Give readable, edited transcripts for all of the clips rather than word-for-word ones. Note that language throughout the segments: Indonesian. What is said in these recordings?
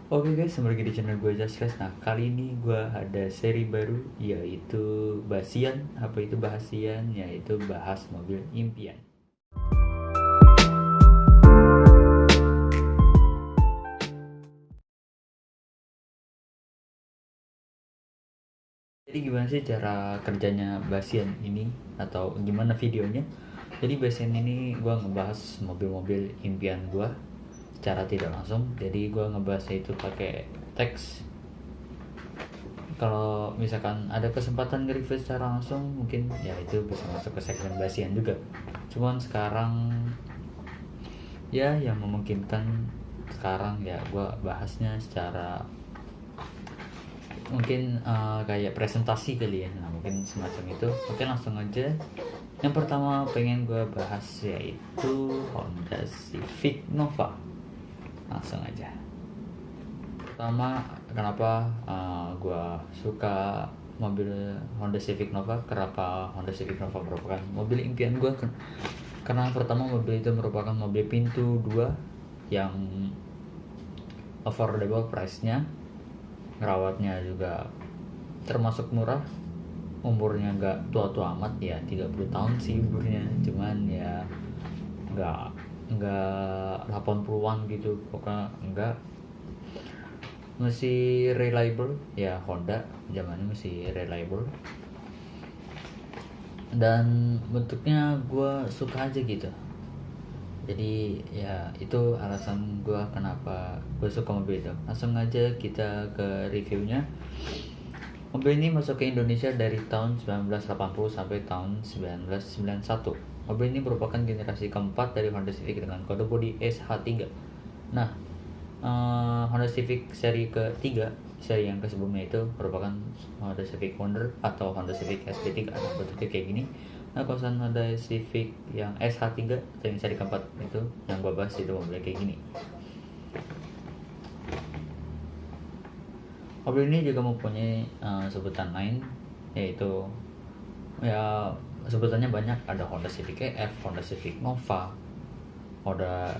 Oke guys, kembali lagi di channel gue Jasles. Nah, kali ini gue ada seri baru, yaitu Basian. Apa itu Bahasian? Yaitu bahas mobil impian. Jadi gimana sih cara kerjanya Basian ini? Atau gimana videonya? Jadi Basian ini gue ngebahas mobil-mobil impian gue secara tidak langsung. Jadi gue ngebahasnya itu pakai teks. Kalau misalkan ada kesempatan nge-review secara langsung, mungkin ya itu bisa masuk ke segmen Basian juga. Cuman sekarang ya yang memungkinkan sekarang ya gue bahasnya secara mungkin kayak presentasi kali ya. Nah, mungkin semacam itu. Oke, langsung aja. Yang pertama pengen gue bahas yaitu Honda Civic Nova. Langsung aja. Pertama, kenapa gue suka mobil Honda Civic Nova? Kenapa Honda Civic Nova merupakan mobil impian gue? Karena pertama, mobil itu merupakan mobil pintu 2 yang affordable price-nya, ngerawatnya juga termasuk murah, umurnya nggak tua-tua amat ya, 30 tahun sih umurnya, cuman ya nggak 80-an gitu, pokoknya enggak, masih reliable ya. Honda zamannya masih reliable dan bentuknya gue suka aja gitu. Jadi ya itu alasan gue kenapa gue suka mobil itu. Langsung aja kita ke reviewnya. Mobil ini masuk ke Indonesia dari tahun 1980 sampai tahun 1991. Mobil ini merupakan generasi keempat dari Honda Civic dengan kode bodi SH3. Nah, Honda Civic seri ketiga, seri yang ke sebelumnya itu merupakan Honda Civic Wonder atau Honda Civic SP3. Nah, bentuknya kayak gini. Nah, kalau Honda Civic yang SH3 atau yang seri keempat itu yang gue bahas itu mobilnya kayak gini. Mobil ini juga mempunyai sebutan lain, yaitu ya sebutannya banyak, ada Honda Civic EF, Honda Civic Nova, Honda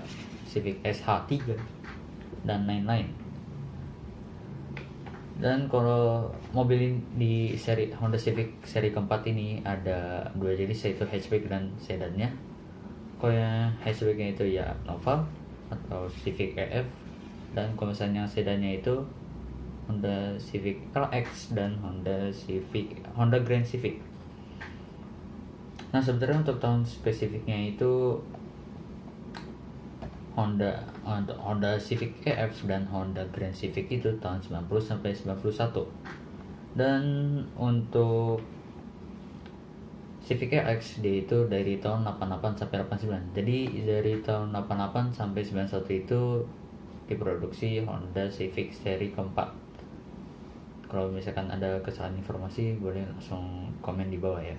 Civic SH3 dan lain-lain. Dan kalau mobil di seri Honda Civic seri keempat ini ada dua jenis, yaitu hatchback dan sedannya. Kalau yang hatchbacknya itu ya Nova atau Civic EF, dan kalau misalnya sedannya itu Honda Civic LX dan Honda Grand Civic. Nah, sebenarnya untuk tahun spesifiknya itu Honda Civic EF dan Honda Grand Civic itu tahun 90 sampai 91. Dan untuk Civic EX dia itu dari tahun 88 sampai 89. Jadi dari tahun 88 sampai 91 itu diproduksi Honda Civic seri keempat. Kalau misalkan ada kesalahan informasi boleh langsung komen di bawah ya.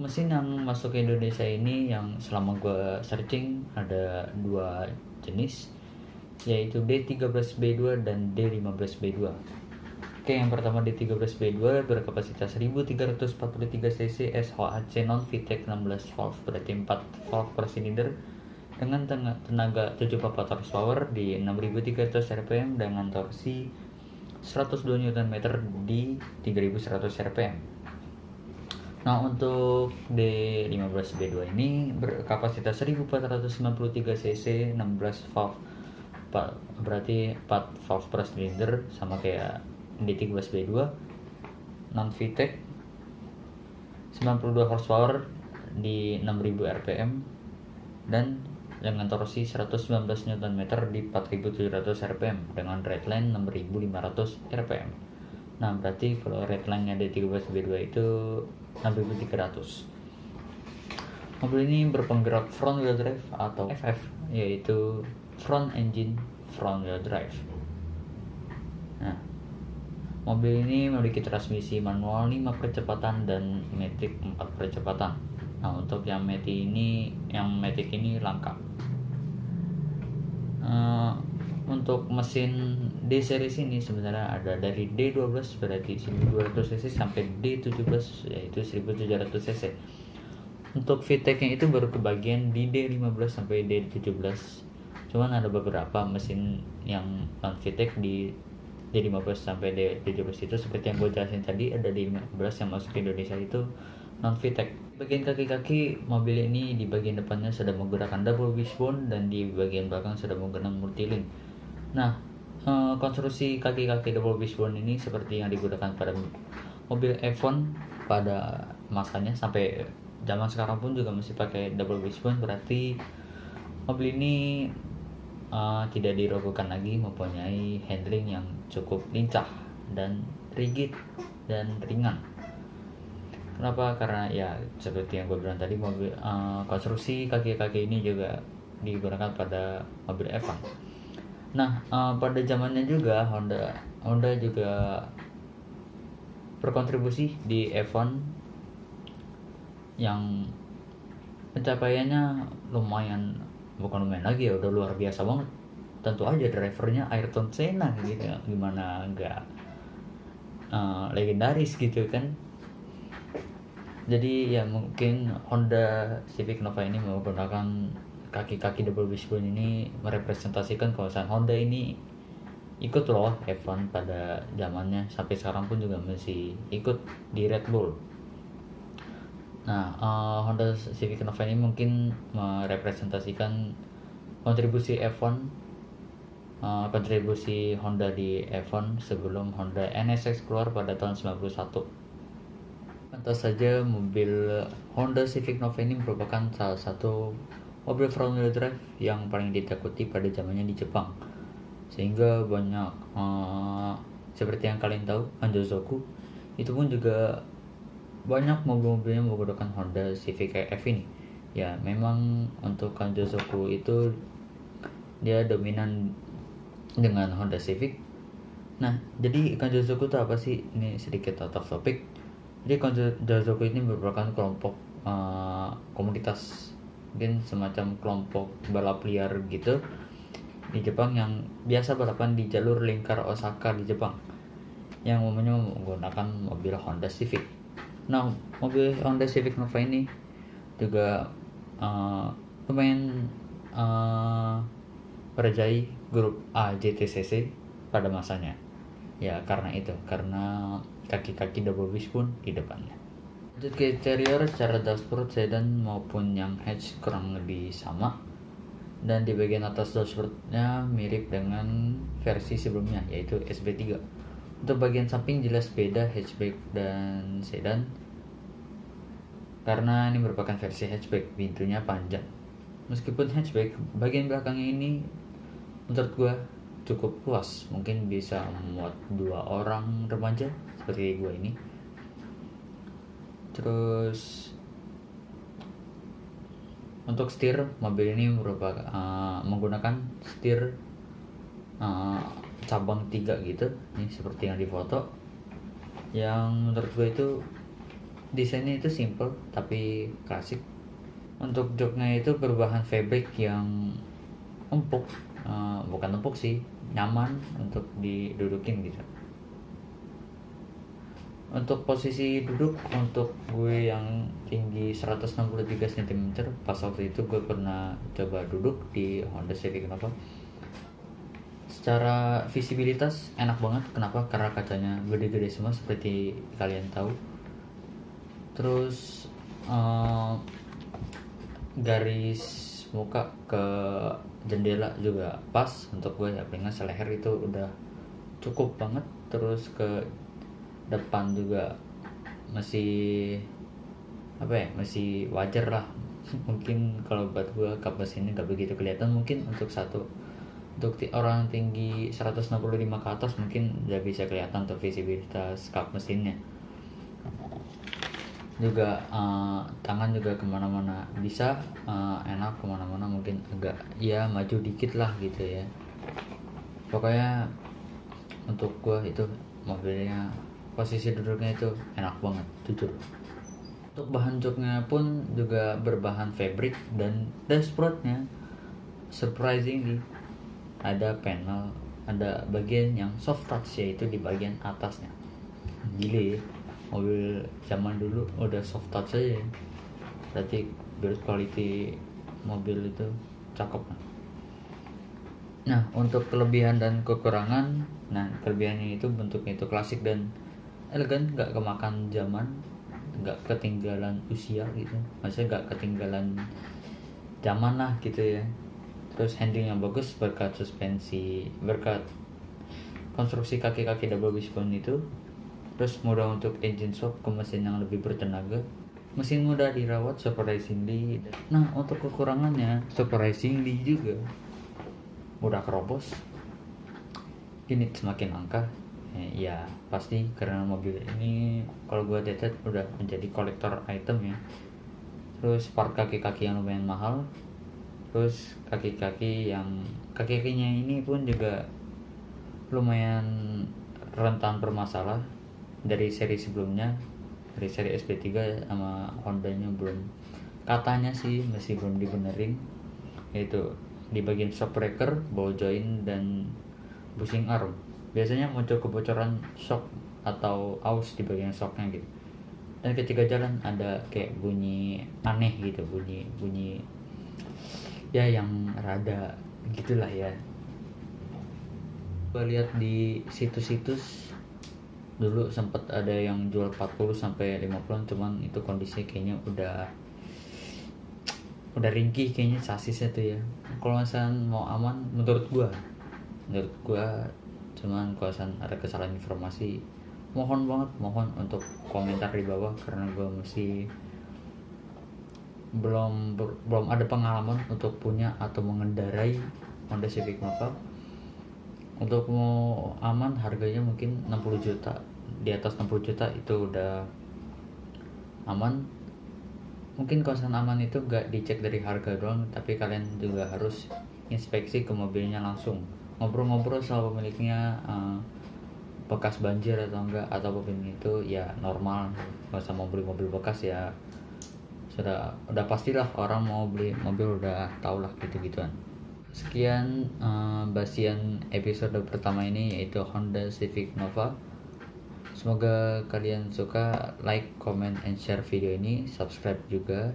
Mesin yang masuk ke Indonesia ini yang selama gue searching ada dua jenis, yaitu D13B2 dan D15B2. Oke, yang pertama D13B2 berkapasitas 1343 cc SHAC non VTEC 16 valve, berarti 4 valve per silinder dengan tenaga 74 horsepower di 6300 rpm dengan torsi 102 Nm di 3100 rpm. Nah, untuk D15B2 ini berkapasitas 1493 cc 16 valve, berarti 4 valve per silinder sama kayak D13B2, non VTEC, 92 horsepower di 6000 rpm dan dengan torsi 119 Nm di 4700 rpm dengan redline 6500 rpm. Nah, berarti kalau redline-nya D13B2 itu 6300. Mobil ini berpenggerak front wheel drive atau FF, yaitu front engine front wheel drive. Nah, mobil ini memiliki transmisi manual 5 percepatan dan matic 4 percepatan. Nah, untuk yang matic ini langka. Untuk mesin D series ini sebenarnya ada dari D12 berarti 1200 cc sampai D17 yaitu 1700 cc. Untuk VTEC nya itu baru kebagian di D15 sampai D17 Cuman ada beberapa mesin yang non VTEC di D15 sampai D17 itu seperti yang gue jelasin tadi, ada D15 yang masuk ke Indonesia itu non VTEC. Bagian kaki-kaki mobil ini di bagian depannya sudah menggunakan double wishbone dan di bagian belakang sudah menggunakan multilink. Nah, konstruksi kaki-kaki double wishbone ini seperti yang digunakan pada mobil F1 pada masanya, sampai zaman sekarang pun juga masih pakai double wishbone. Berarti mobil ini tidak diragukan lagi mempunyai handling yang cukup lincah dan rigid dan ringan. Kenapa? Karena ya seperti yang gue bilang tadi, mobil konstruksi kaki-kaki ini juga digunakan pada mobil F1. Nah, pada zamannya juga Honda juga berkontribusi di F1 yang pencapaiannya bukan lumayan lagi ya, udah luar biasa banget. Tentu aja drivernya Ayrton Senna gitu, gimana enggak legendaris gitu kan. Jadi ya mungkin Honda Civic Nova ini menggunakan kaki-kaki double wishbone ini merepresentasikan kawasan Honda ini ikut loh F1 pada zamannya, sampai sekarang pun juga masih ikut di Red Bull. Nah, Honda Civic Nova ini mungkin merepresentasikan kontribusi F1, kontribusi Honda di F1 sebelum Honda NSX keluar pada tahun 91. Pantas saja mobil Honda Civic Nova ini merupakan salah satu mobil front wheel drive yang paling ditakuti pada zamannya di Jepang, sehingga banyak seperti yang kalian tahu, Kanjozoku itu pun juga banyak mobil-mobilnya menggunakan Honda Civic EF ini. Ya memang untuk Kanjozoku itu dia dominan dengan Honda Civic. Nah, jadi Kanjozoku itu apa sih? Ini sedikit out of topic. Jadi Kanjozoku ini merupakan kelompok komunitas, mungkin semacam kelompok balap liar gitu di Jepang yang biasa balapan di jalur lingkar Osaka di Jepang, yang umumnya menggunakan mobil Honda Civic. Nah, mobil Honda Civic Nova ini juga lumayan merajai grup A JTCC pada masanya. Ya karena kaki-kaki double wishbone di depannya. Lanjut ke interior, secara dashboard sedan maupun yang hatch kurang lebih sama, dan di bagian atas dashboardnya mirip dengan versi sebelumnya yaitu SB3. Untuk bagian samping jelas beda hatchback dan sedan, karena ini merupakan versi hatchback, pintunya panjang. Meskipun hatchback, bagian belakangnya ini menurut gue cukup luas, mungkin bisa memuat 2 orang remaja seperti gue ini. Terus untuk setir, mobil ini menggunakan setir cabang 3 gitu, ini seperti yang di foto. Yang menurut gue itu desainnya itu simple tapi klasik. Untuk joknya itu berbahan fabric yang empuk, bukan empuk sih, nyaman untuk didudukin gitu. Untuk posisi duduk, untuk gue yang tinggi 163 cm, pas waktu itu gue pernah coba duduk di Honda Civic Nova. Secara visibilitas enak banget. Kenapa? Karena kacanya gede-gede semua seperti kalian tahu. Terus garis muka ke jendela juga pas untuk gue ya, pengen seleher itu udah cukup banget. Terus ke depan juga masih masih wajar lah. Mungkin kalau buat gue kap mesinnya gak begitu kelihatan, mungkin untuk orang tinggi 165 ke atas mungkin udah bisa kelihatan tuh visibilitas kap mesinnya. Juga tangan juga kemana-mana bisa, enak kemana-mana, mungkin agak ya maju dikit lah gitu ya. Pokoknya untuk gue itu mobilnya posisi duduknya itu enak banget jujur. Untuk bahan joknya pun juga berbahan fabric, dan dashboardnya surprisingly ada bagian yang soft touch, yaitu di bagian atasnya. Gile ya, mobil zaman dulu udah soft touch aja ya. Berarti build quality mobil itu cakep. Nah, untuk kelebihan dan kekurangan, nah kelebihannya itu bentuknya itu klasik dan elegan, nggak kemakan zaman, nggak ketinggalan usia gitu, maksudnya nggak ketinggalan zaman lah gitu ya. Terus handling yang bagus berkat suspensi, berkat konstruksi kaki-kaki double wishbone itu. Terus mudah untuk engine swap ke mesin yang lebih bertenaga, mesin mudah dirawat surprisingly. Nah, untuk kekurangannya surprisingly juga mudah kerobos, unit semakin langka. Ya pasti karena mobil ini kalau gue lihat udah menjadi kolektor item ya. Terus part kaki-kaki yang lumayan mahal, terus kaki-kakinya ini pun juga lumayan rentan bermasalah dari seri sebelumnya, dari seri SP3 sama Honda-nya belum, katanya sih masih belum dibenerin, yaitu di bagian shock breaker, ball joint, dan bushing arm. Biasanya muncul kebocoran shock atau aus di bagian shocknya gitu, dan ketika jalan ada kayak bunyi aneh gitu, bunyi ya yang rada gitulah ya. Gue lihat di situs-situs dulu sempet ada yang jual 40 sampai 50, cuman itu kondisinya kayaknya udah ringkih kayaknya sasisnya tuh ya. Kalau misalnya mau aman menurut gua, cuman kalau misalnya ada kesalahan informasi, mohon untuk komentar di bawah, karena gua masih belum ada pengalaman untuk punya atau mengendarai Honda Civic Nova. Untuk mau aman harganya mungkin 60 juta, di atas 60 juta itu udah aman. Mungkin kosan aman itu gak dicek dari harga doang, tapi kalian juga harus inspeksi ke mobilnya langsung, ngobrol-ngobrol sama pemiliknya, bekas banjir atau enggak, atau mobilnya itu ya normal. Kalau sama mobil bekas ya udah pastilah, orang mau beli mobil udah tau lah gitu-gituan. Sekian basian episode pertama ini, yaitu Honda Civic Nova. Semoga kalian suka. Like, comment, and share video ini. Subscribe juga.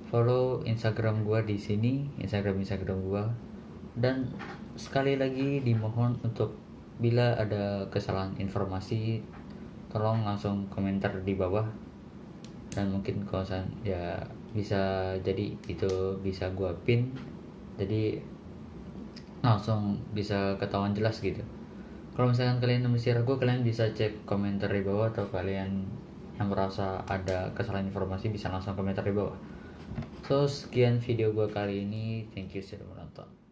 Follow Instagram gua di sini, Instagram gua. Dan sekali lagi dimohon untuk bila ada kesalahan informasi, tolong langsung komentar di bawah. Dan mungkin kalau ya bisa jadi itu bisa gua pin, jadi langsung bisa ketahuan jelas gitu. Kalau misalkan kalian masih ragu, kalian bisa cek komentar di bawah, atau kalian yang merasa ada kesalahan informasi bisa langsung komentar di bawah. So, sekian video gue kali ini. Thank you sudah menonton.